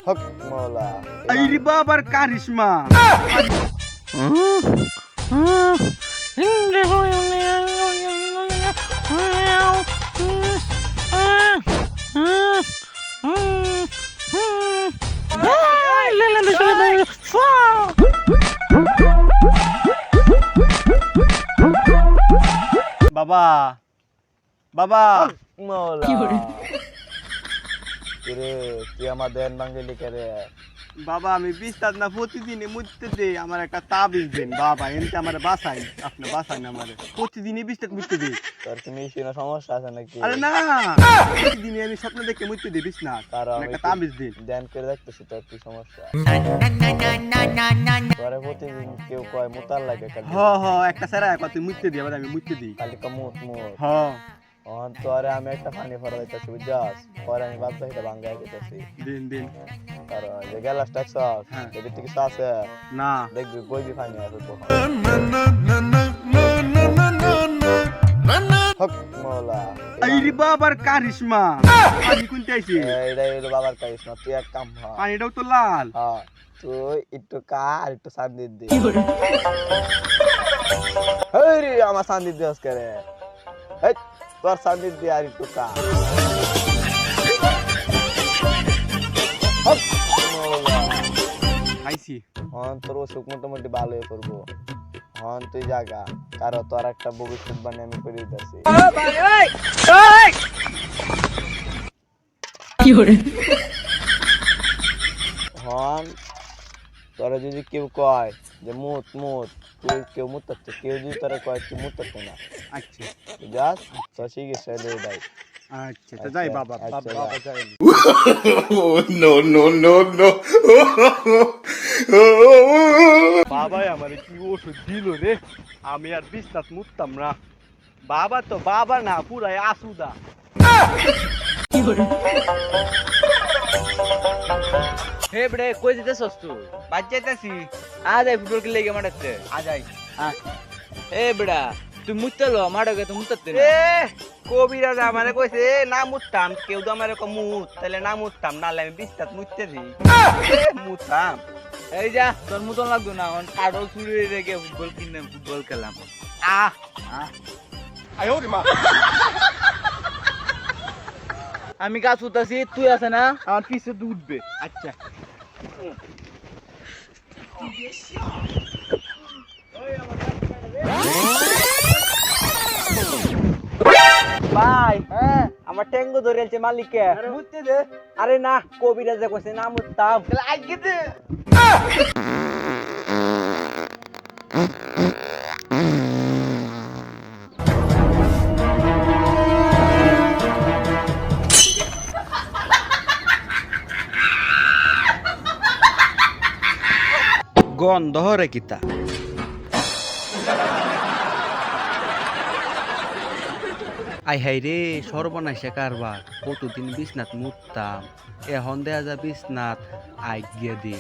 হক মাওলা। আইরে বাবার কারিশমা। বাবা বাবা মাওলা। কিরে তুই আমার দেন বাঙ্গলি করে বাবা আমি বিস্তার না প্রতিদিনই মুততে দেই আমার একটা তাবিজ দেন বাবা এমনি আমার বাসাই আপনি বাসাই না আমার প্রতিদিনই বিস্তার মুততে দেই তোর কি মিশিনো সমস্যা আছে নাকি? আরে না প্রতিদিনই আমি স্বপ্ন দেখে মুততে দেই বিছনা কারণ একটা তাবিজ দিন ধ্যান করে দেখতেছি তোর কি সমস্যা। তোরে প্রতিদিন কেউ কয় মুতার লাগে খালি একটা সেরা কত মুততে দিই আবার আমি মুততে দিই খালি মুত মুত। হ তোরে আমি একটা পানি ফরা দিতেছি বুঝছস, পরে আমি ভাবছি এটা ভাঙ্গাই দিতেছি। দিন দিন কারণ যে গ্যালাস ট্যাক্সস হ্যাঁ। এর থেকে কিছু আছে না দেখবি বইবি পানি আছে তো। হক মাওলা। আইরে বাবার কারিশমা পানি কোনতে আইছে এটা বাবার কাইস না, তুই এক কাম কর। পানিটাও তো লাল হ্যাঁ তুই একটু কার একটু সান্দি দে। হেই আমার সান্দি দিস করে, এই তোর সান্দি দে আর একটু কার। হক মাওলা। খাইছি তোর অসুখ মোটামুটি ভালোই করবো। তুই জাগা কারো তোর একটা ভবিষ্যৎ বানিয়ে আমি করে দিতেছি। তোরা যদি কেউ কয় যে মুত মুত, তুই কেউ মুতাচ্ছে, কেউ যদি তোরা কয় তুই মুতাচ্ছে না, আচ্ছা যাস তো শিখে সেলে দেয়। আচ্ছা তো যাই বাবা আচ্ছা, বাবা যা। যাই বাবাই আমারে কি ওষুধ দিল রে আমি আর বিশ্বাস মুততাম না বাবা তো বাবা না পুরাই আসুদা হে বড়ে কই দিতেছস তুই? বাজ যাইতাছি। আজ আই ফুটবল খেলে গিয়ে মাঠেতে। আজ আই এ বড়া তুই মুতলো মাঠে তো মুততে না। এ কবিরাজ আমারে কইছে না মুততাম কেউ তো আমারে কো মুত তাহলে না মুততাম নালে আমি বিশ্বাস মুততে দিই মুততাম এই যা তোর মতন লাগতো না অন কাডল ছুড়ে রেখে ফুটবল কিনে ফুটবল খেলাম। আহ আয়ো রে মা আমি গাছ উঠাছি তুই আছে না আমার পিছে উঠবে আচ্ছা ভাই আমার ট্যাঙ্গো ধরেছে মালিককে মুততে দে আরে না কবিরাজে কইছে না মুততাম তাহলে আজকে দে গন্ধ হরে কিতা আই হাই রে সর্বনাশে কারবার কতদিন বিছনাত মুততাম এখন দেয়া যা বিছনাত আই গিয়ে দি